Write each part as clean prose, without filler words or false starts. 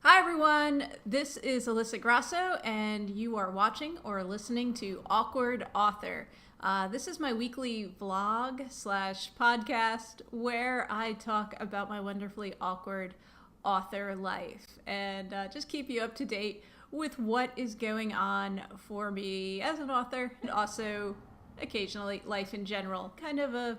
Hi everyone, this is Alyssa Grasso, and you are watching or listening to Awkward Author. This is my weekly vlog slash podcast where I talk about my wonderfully awkward author life and just keep you up to date with what is going on for me as an author and also occasionally life in general. Kind of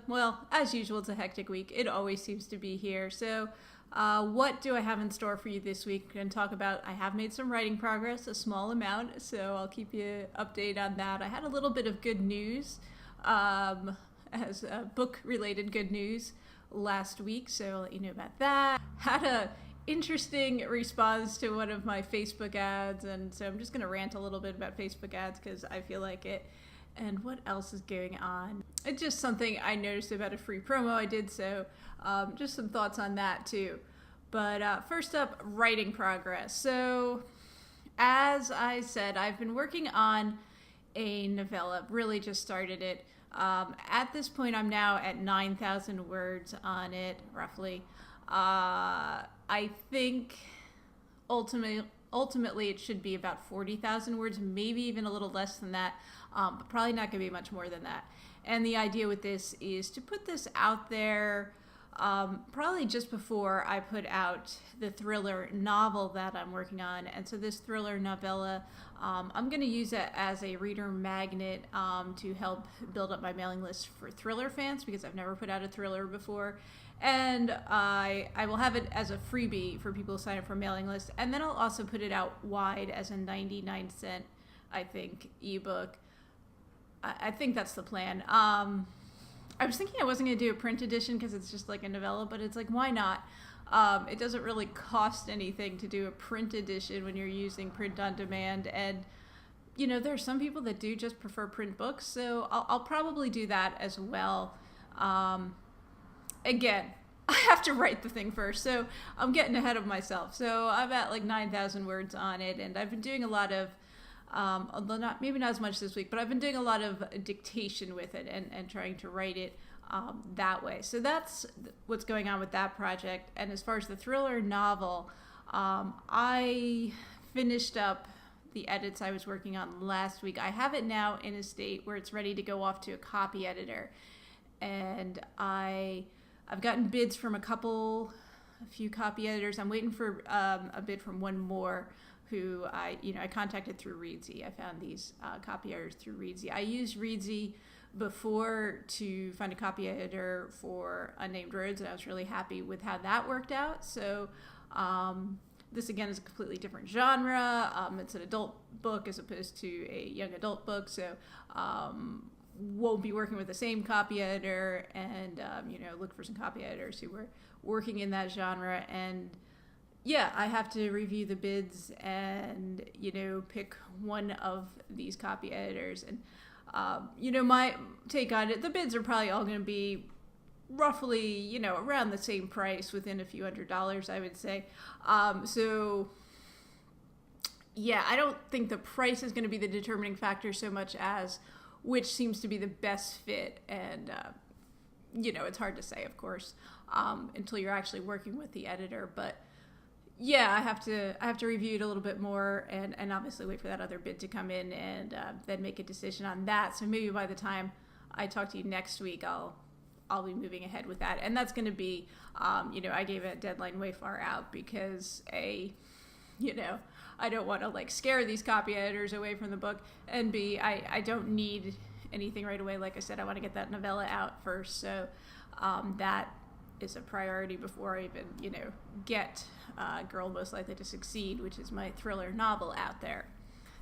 as usual, it's a hectic week. It always seems to be here. So what do I have in store for you this week? And talk about, I have made some writing progress, a small amount, so I'll keep you updated on that. I had a little bit of good news, as book-related good news last week, so I'll let you know about that. Had a interesting response to one of my Facebook ads, and so I'm just going to rant a little bit about Facebook ads because I feel like it. And what else is going on? It's just something I noticed about a free promo I did, so just some thoughts on that too. But first up, writing progress. So as I said, I've been working on a novella, really just started it. At this point, I'm now at 9,000 words on it, roughly. I think ultimately it should be about 40,000 words, maybe even a little less than that, but probably not going to be much more than that. And the idea with this is to put this out there probably just before I put out the thriller novel that I'm working on. And so this thriller novella, I'm going to use it as a reader magnet to help build up my mailing list for thriller fans, because I've never put out a thriller before. And I will have it as a freebie for people who sign up for a mailing list. And then I'll also put it out wide as a 99-cent, I think, ebook. I think that's the plan. I was thinking I wasn't going to do a print edition because it's just like a novella, but it's like, why not? It doesn't really cost anything to do a print edition when you're using print on demand. And, you know, there are some people that do just prefer print books, so I'll probably do that as well. Again, I have to write the thing first, so I'm getting ahead of myself. So I'm at like 9,000 words on it, and I've been doing a lot of, although maybe not as much this week, but I've been doing a lot of dictation with it and trying to write it that way. So that's what's going on with that project. And as far as the thriller novel, I finished up the edits I was working on last week. I have it now in a state where it's ready to go off to a copy editor, and I've gotten bids from a few copy editors. I'm waiting for a bid from one more who I contacted through Reedsy. I found these copy editors through Reedsy. I used Reedsy before to find a copy editor for Unnamed Roads, and I was really happy with how that worked out. So this again is a completely different genre. It's an adult book as opposed to a young adult book. So won't be working with the same copy editor, and look for some copy editors who were working in that genre. And yeah, I have to review the bids and pick one of these copy editors. And my take on it, the bids are probably all going to be roughly around the same price, within a few $100s, I would say. So yeah, I don't think the price is going to be the determining factor so much as which seems to be the best fit. And it's hard to say, of course, until you're actually working with the editor. But yeah, I have to review it a little bit more, and obviously wait for that other bid to come in, and then make a decision on that. So maybe by the time I talk to you next week, I'll be moving ahead with that. And that's going to be I gave a deadline way far out because I don't want to scare these copy editors away from the book, and B, I don't need anything right away. Like I said, I want to get that novella out first, so that is a priority before I even get Girl Most Likely to Succeed, which is my thriller novel, out there.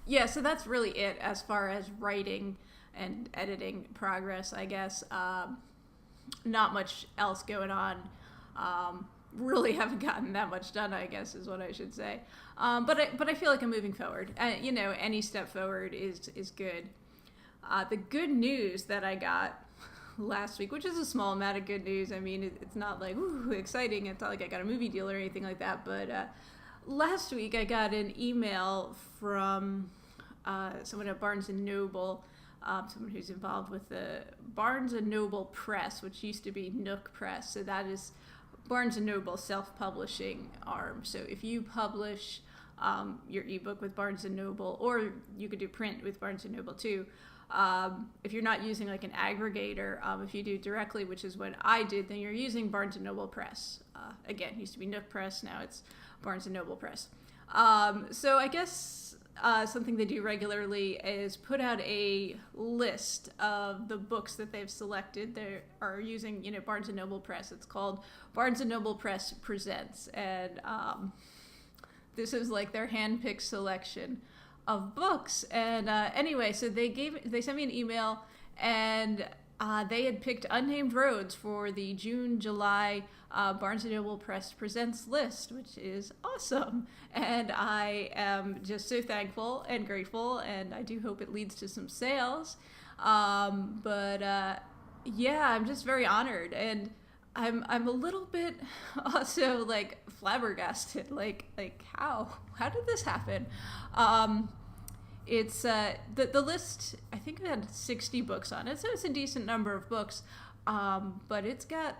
Yeah, so that's really it as far as writing and editing progress, I guess. Not much else going on. Really haven't gotten that much done, I guess, is what I should say. But I feel like I'm moving forward. Any step forward is good. The good news that I got last week, which is a small amount of good news. I mean, it's not like, ooh, exciting. It's not like I got a movie deal or anything like that. But last week I got an email from someone at Barnes & Noble, someone who's involved with the Barnes & Noble Press, which used to be Nook Press. So that is Barnes & Noble self-publishing arm. So if you publish your ebook with Barnes & Noble, or you could do print with Barnes & Noble too, if you're not using like an aggregator, if you do directly, which is what I did, then you're using Barnes & Noble Press. Again, it used to be Nook Press, now it's Barnes & Noble Press. So I guess something they do regularly is put out a list of the books that they've selected. They are using, Barnes & Noble Press. It's called Barnes & Noble Press Presents, and this is like their hand-picked selection of books. And anyway, so they sent me an email, and they had picked Unnamed Roads for the June-July Barnes & Noble Press Presents list, which is awesome. And I am just so thankful and grateful, and I do hope it leads to some sales. Yeah, I'm just very honored, and I'm a little bit also like flabbergasted, like how did this happen? It's the list, I think it had 60 books on it, so it's a decent number of books, but it's got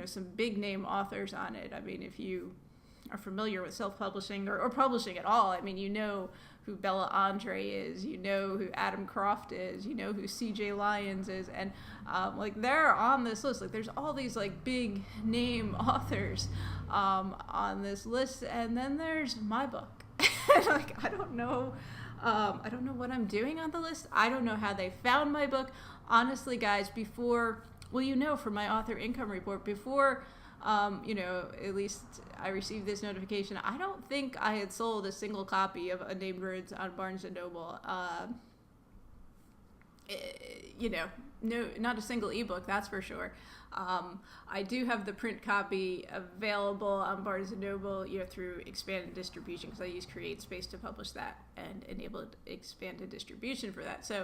some big name authors on it. I mean, if you are familiar with self-publishing or publishing at all, I mean, you know who Bella Andre is, you know who Adam Croft is, you know who CJ Lyons is, and like they're on this list. Like there's all these like big name authors on this list, and then there's my book. Like I don't know what I'm doing on the list. I don't know how they found my book. Honestly, guys, from my author income report, before at least I received this notification, I don't think I had sold a single copy of Unnamed Roads on Barnes & Noble. No, not a single ebook, that's for sure. I do have the print copy available on Barnes & Noble, through expanded distribution, because I use CreateSpace to publish that and enabled expanded distribution for that. So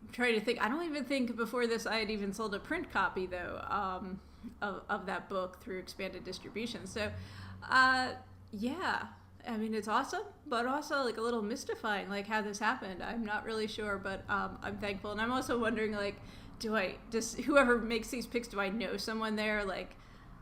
I'm trying to think. I don't even think before this I had even sold a print copy, though, of that book through expanded distribution. So, yeah. I mean, it's awesome, but also like a little mystifying, like how this happened. I'm not really sure, but I'm thankful. And I'm also wondering, like, does whoever makes these picks, do I know someone there? Like,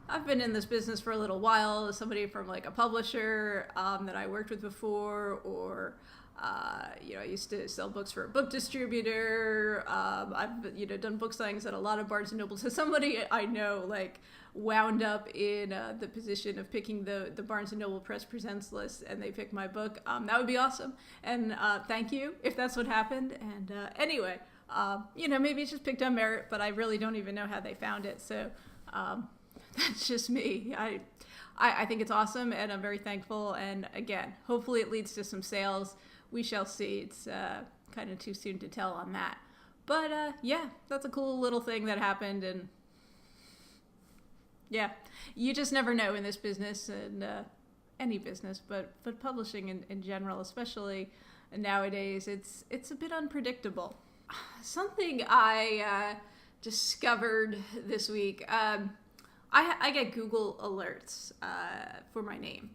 I've been in this business for a little while, somebody from like a publisher that I worked with before, or I used to sell books for a book distributor. I've done book signings at a lot of Barnes & Noble. So somebody I know like wound up in the position of picking the Barnes & Noble Press Presents list, and they picked my book. That would be awesome. And thank you if that's what happened. And anyway, maybe it's just picked on merit, but I really don't even know how they found it. So that's just me. I think it's awesome, and I'm very thankful. And again, hopefully it leads to some sales. We shall see. It's kind of too soon to tell on that. But yeah, that's a cool little thing that happened. And yeah, you just never know in this business, and any business, but publishing in general, especially nowadays, it's a bit unpredictable. Something I discovered this week, I get Google alerts for my name.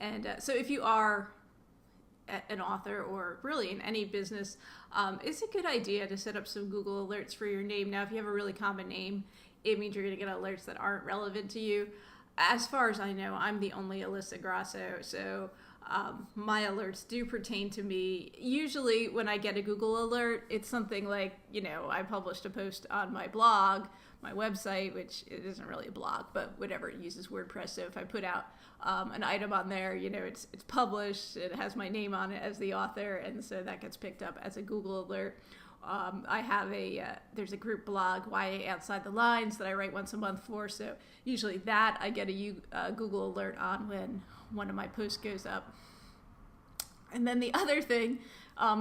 And so if you are an author, or really in any business, it's a good idea to set up some Google alerts for your name. Now, if you have a really common name, it means you're going to get alerts that aren't relevant to you. As far as I know, I'm the only Alyssa Grasso, so my alerts do pertain to me. Usually when I get a Google alert, it's something like, I published a post on my blog, my website, which it isn't really a blog, but whatever, it uses WordPress. So if I put out an item on there, it's published, it has my name on it as the author, and so that gets picked up as a Google alert. I have there's a group blog, YA Outside the Lines, that I write once a month for, so usually that I get a Google alert on when one of my posts goes up. And then the other thing,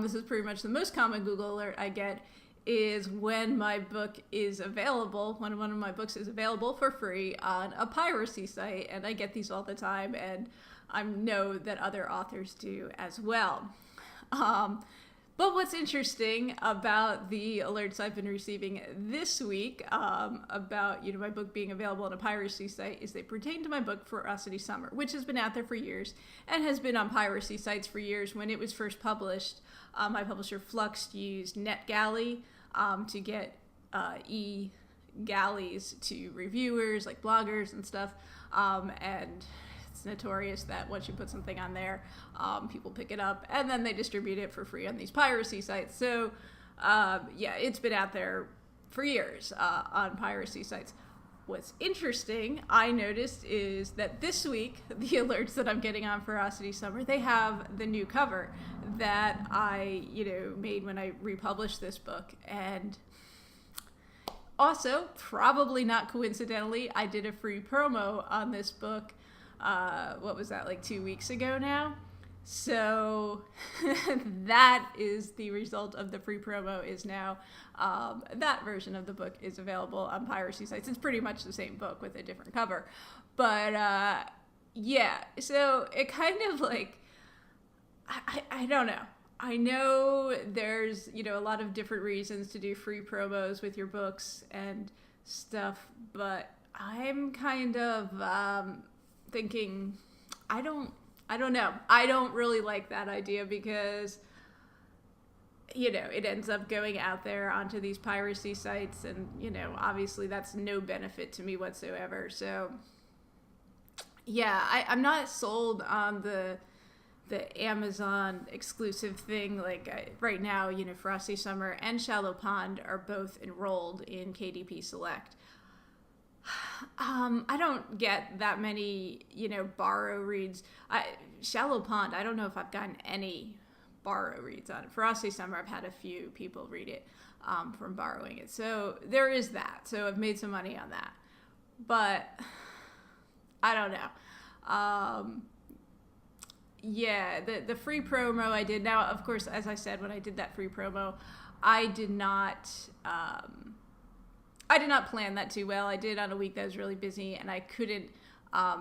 this is pretty much the most common Google alert I get, is when my book is available, when one of my books is available for free on a piracy site, and I get these all the time, and I know that other authors do as well. But what's interesting about the alerts I've been receiving this week about my book being available on a piracy site is they pertain to my book Ferocity Summer, which has been out there for years and has been on piracy sites for years. When it was first published, my publisher Flux used NetGalley to get galleys to reviewers, like bloggers and stuff. And it's notorious that once you put something on there, people pick it up and then they distribute it for free on these piracy sites. So, yeah, it's been out there for years on piracy sites. What's interesting, I noticed, is that this week, the alerts that I'm getting on Ferocity Summer, they have the new cover that I, made when I republished this book. And also, probably not coincidentally, I did a free promo on this book, what was that, like 2 weeks ago now? So that is the result of the free promo is now that version of the book is available on piracy sites. It's pretty much the same book with a different cover. But yeah, so it kind of like, I don't know. I know there's, a lot of different reasons to do free promos with your books and stuff, but I'm kind of thinking, I don't know. I don't really like that idea because, it ends up going out there onto these piracy sites and, obviously that's no benefit to me whatsoever. So, yeah, I'm not sold on the Amazon exclusive thing. Like right now, Frosty Summer and Shallow Pond are both enrolled in KDP Select. I don't get that many, borrow reads. Shallow Pond, I don't know if I've gotten any borrow reads on it. Frosty Summer, I've had a few people read it from borrowing it. So there is that. So I've made some money on that. But I don't know. Yeah, the free promo I did. Now, of course, as I said, when I did that free promo, I did not plan that too well. I did it on a week that was really busy, and I couldn't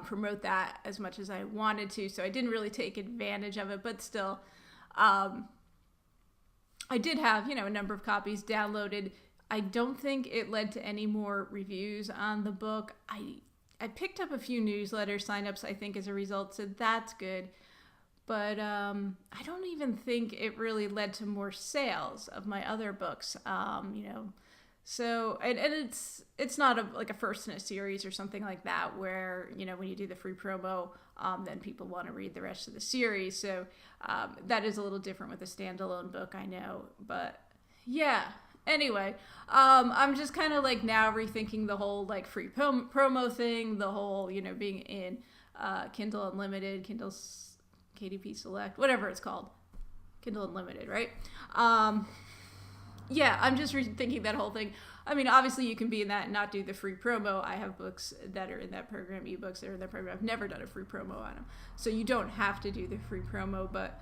promote that as much as I wanted to, so I didn't really take advantage of it. But still, I did have, a number of copies downloaded. I don't think it led to any more reviews on the book. I picked up a few newsletter signups, I think, as a result, so that's good. But I don't even think it really led to more sales of my other books, So, and it's not like a first in a series or something like that where, when you do the free promo, then people want to read the rest of the series. So that is a little different with a standalone book, I know. But yeah, anyway, I'm just kind of like now rethinking the whole like free promo thing, the whole, being in Kindle Unlimited, Kindle's KDP Select, whatever it's called. Kindle Unlimited, right? Yeah, I'm just rethinking that whole thing. I mean, obviously you can be in that and not do the free promo. I have books that are in that program, ebooks that are in that program. I've never done a free promo on them. So you don't have to do the free promo, but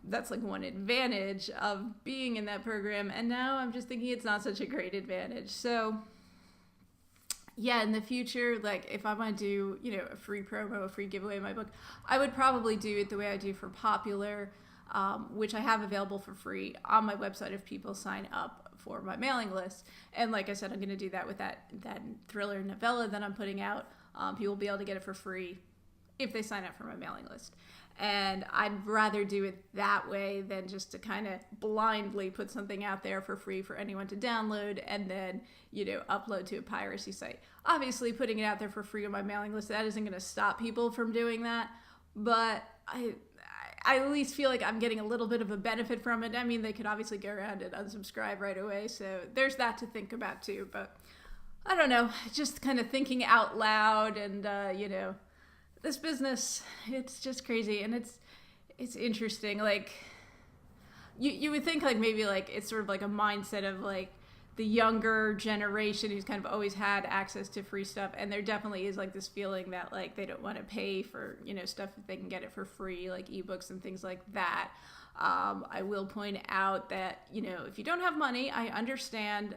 that's like one advantage of being in that program. And now I'm just thinking it's not such a great advantage. So yeah, in the future, like if I want to do, a free promo, a free giveaway of my book, I would probably do it the way I do for Popular, which I have available for free on my website if people sign up for my mailing list. And like I said, I'm going to do that with that thriller novella that I'm putting out. People will be able to get it for free if they sign up for my mailing list. And I'd rather do it that way than just to kind of blindly put something out there for free for anyone to download and then, upload to a piracy site. Obviously, putting it out there for free on my mailing list, that isn't going to stop people from doing that. But I at least feel like I'm getting a little bit of a benefit from it. I mean, they could obviously go around and unsubscribe right away. So there's that to think about too. But I don't know, just kind of thinking out loud and, this business, it's just crazy. And it's interesting. Like you would think like maybe like it's sort of like a mindset of like the younger generation who's kind of always had access to free stuff. And there definitely is like this feeling that like they don't want to pay for, stuff if they can get it for free, like ebooks and things like that. I will point out that, if you don't have money, I understand,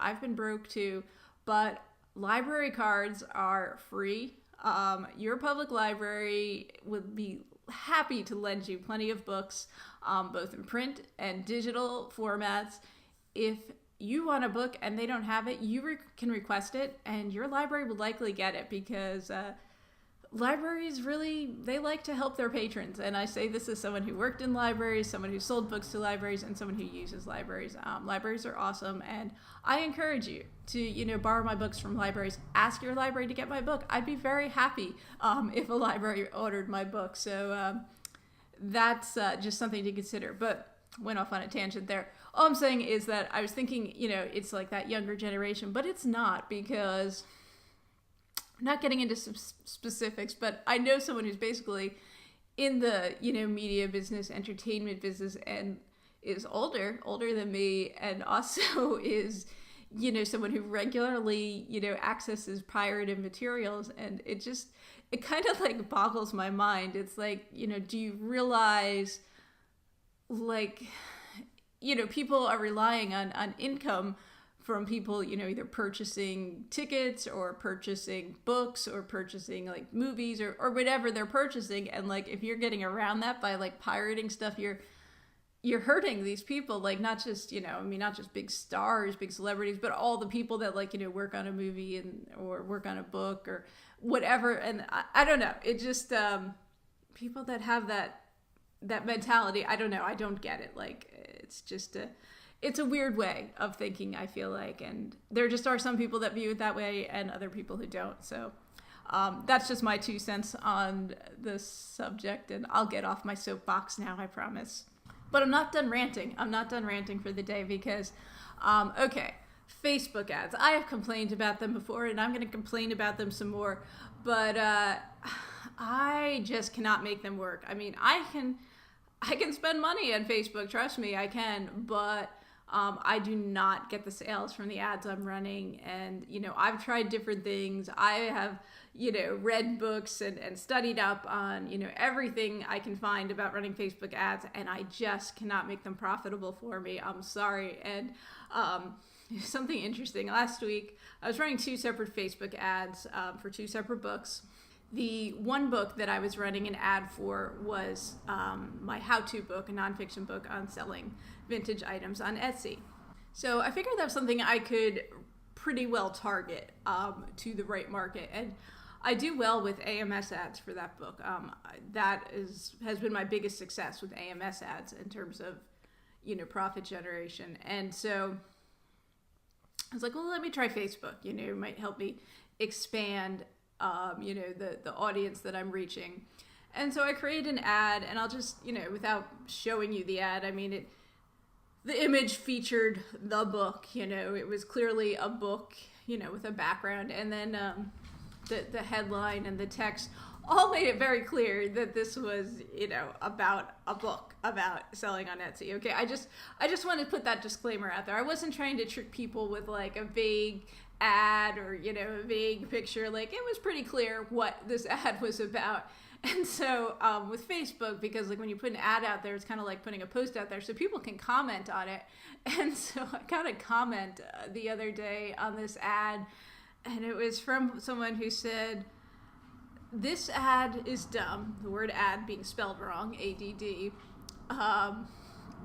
I've been broke too, but library cards are free. Your public library would be happy to lend you plenty of books, both in print and digital formats. If you want a book and they don't have it, you can request it and your library will likely get it because libraries really, they like to help their patrons. And I say this as someone who worked in libraries, someone who sold books to libraries, and someone who uses libraries. Libraries are awesome, and I encourage you to, borrow my books from libraries. Ask your library to get my book. I'd be very happy if a library ordered my book. So that's just something to consider. But went off on a tangent there. All I'm saying is that I was thinking, it's like that younger generation, but it's not, because I'm not getting into some specifics, but I know someone who's basically in the, media business, entertainment business, and is older than me, and also is, someone who regularly, accesses pirated materials. And it kind of like boggles my mind. It's like, do you realize, like, people are relying on income from people, either purchasing tickets or purchasing books or purchasing like movies or whatever they're purchasing. And like, if you're getting around that by like pirating stuff, you're hurting these people, like not just, not just big stars, big celebrities, but all the people that like, work on a movie or work on a book or whatever. And I don't know. It just, people that have that mentality, I don't know. I don't get it. Like, it's just it's a weird way of thinking, I feel like. And there just are some people that view it that way and other people who don't. So that's just my 2 cents on this subject. And I'll get off my soapbox now, I promise. But I'm not done ranting. I'm not done ranting for the day because, okay, Facebook ads. I have complained about them before, and I'm going to complain about them some more. But I just cannot make them work. I mean, I can spend money on Facebook, trust me, I can, but I do not get the sales from the ads I'm running. And, I've tried different things. I have, read books and studied up on, everything I can find about running Facebook ads, and I just cannot make them profitable for me. I'm sorry. And something interesting, last week, I was running 2 separate Facebook ads for 2 separate books. The one book that I was running an ad for was my how-to book, a nonfiction book on selling vintage items on Etsy. So I figured that was something I could pretty well target to the right market. And I do well with AMS ads for that book. That has been my biggest success with AMS ads in terms of, profit generation. And so I was like, well, let me try Facebook. It might help me expand the audience that I'm reaching. And so I created an ad, and I'll just, without showing you the ad, I mean, the image featured the book, it was clearly a book, with a background. And then the headline and the text all made it very clear that this was, about a book about selling on Etsy. Okay, I just wanted to put that disclaimer out there. I wasn't trying to trick people with like a vague ad or, a vague picture. Like, it was pretty clear what this ad was about. And so with Facebook, because like when you put an ad out there, it's kind of like putting a post out there so people can comment on it. And so I got a comment the other day on this ad, and it was from someone who said, "This ad is dumb." The word ad being spelled wrong, ADD.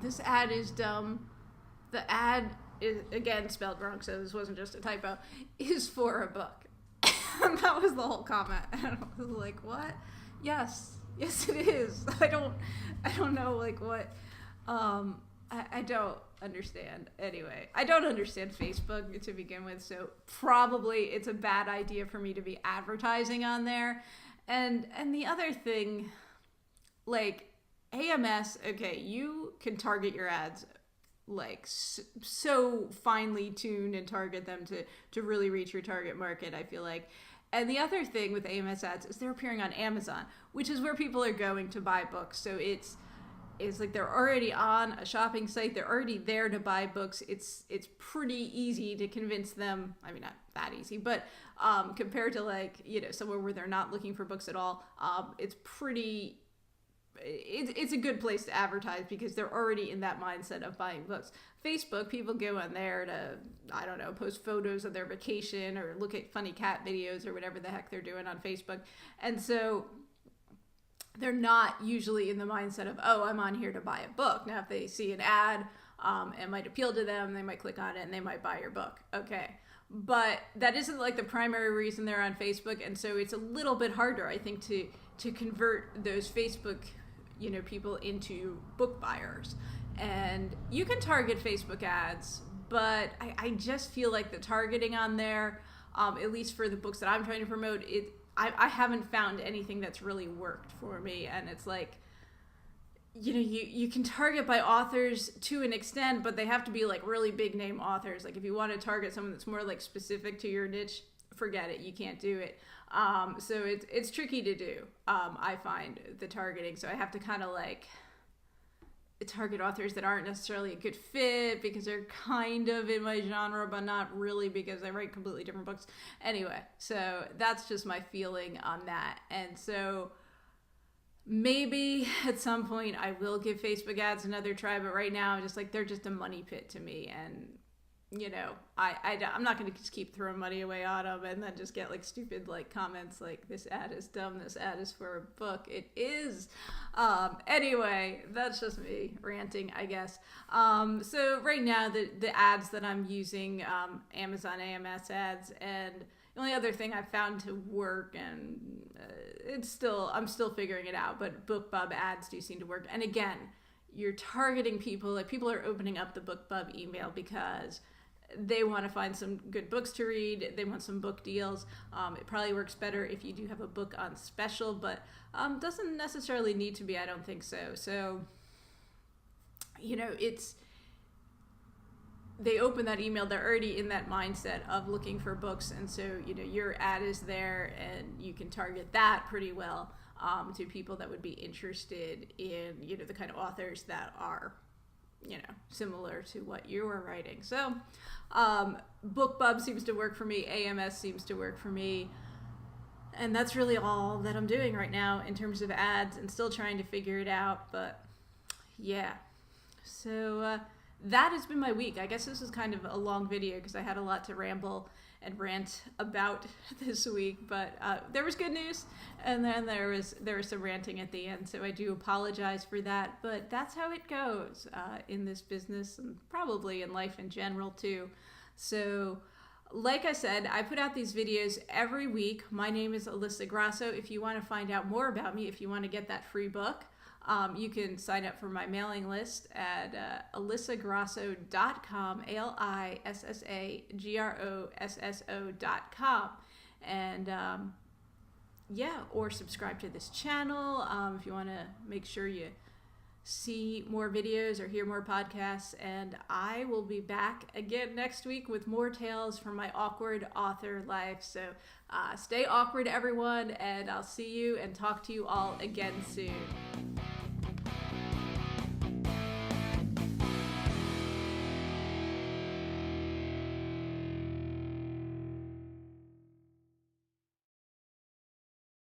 This ad is dumb. The ad is, again, spelled wrong, so this wasn't just a typo, is for a book. And that was the whole comment. And I was like, what? Yes, it is. I don't know, like, what, I don't understand. Anyway, I don't understand Facebook to begin with, so probably it's a bad idea for me to be advertising on there. And the other thing, like, AMS, okay, you can target your ads like so finely tuned and target them to really reach your target market, I feel like. And the other thing with AMS ads is they're appearing on Amazon, which is where people are going to buy books. So it's like they're already on a shopping site. They're already there to buy books. It's pretty easy to convince them. I mean, not that easy, but compared to like, somewhere where they're not looking for books at all, it's a good place to advertise because they're already in that mindset of buying books. Facebook, people go on there to, I don't know, post photos of their vacation or look at funny cat videos or whatever the heck they're doing on Facebook. And so they're not usually in the mindset of, oh, I'm on here to buy a book. Now, if they see an ad, it might appeal to them, they might click on it and they might buy your book. Okay. but that isn't like the primary reason they're on Facebook, and so it's a little bit harder, I think, to convert those Facebook, people into book buyers. And you can target Facebook ads, but I just feel like the targeting on there, at least for the books that I'm trying to promote, I haven't found anything that's really worked for me. And it's like, you can target by authors to an extent, but they have to be like really big name authors. Like if you want to target someone that's more like specific to your niche, forget it. You can't do it. So it's tricky to do. I find the targeting. So I have to kind of like target authors that aren't necessarily a good fit because they're kind of in my genre, but not really because I write completely different books. Anyway, so that's just my feeling on that. And so maybe at some point I will give Facebook ads another try, but right now I'm just like, they're just a money pit to me. And I'm not going to just keep throwing money away on them and then just get like stupid like comments like, this ad is dumb, this ad is for a book. It is. Anyway, that's just me ranting, I guess. So right now the ads that I'm using, Amazon AMS ads, and the only other thing I've found to work, and I'm still figuring it out, but BookBub ads do seem to work. And again, you're targeting people, like people are opening up the BookBub email because they want to find some good books to read. They want some book deals. It probably works better if you do have a book on special, but doesn't necessarily need to be. I don't think so. So, they open that email, they're already in that mindset of looking for books. And so, your ad is there and you can target that pretty well to people that would be interested in, the kind of authors that are, similar to what you are writing. So BookBub seems to work for me. AMS seems to work for me. And that's really all that I'm doing right now in terms of ads, and still trying to figure it out. But yeah, so that has been my week. I guess this is kind of a long video because I had a lot to ramble and rant about this week, but there was good news, and then there was some ranting at the end, so I do apologize for that, but that's how it goes in this business, and probably in life in general too. So like I said, I put out these videos every week. My name is Alyssa Grasso. If you want to find out more about me, if you want to get that free book, you can sign up for my mailing list at alyssagrosso.com, ALISSAGROSSO.com. And or subscribe to this channel if you want to make sure you see more videos or hear more podcasts. And I will be back again next week with more tales from my awkward author life. So stay awkward, everyone, and I'll see you and talk to you all again soon.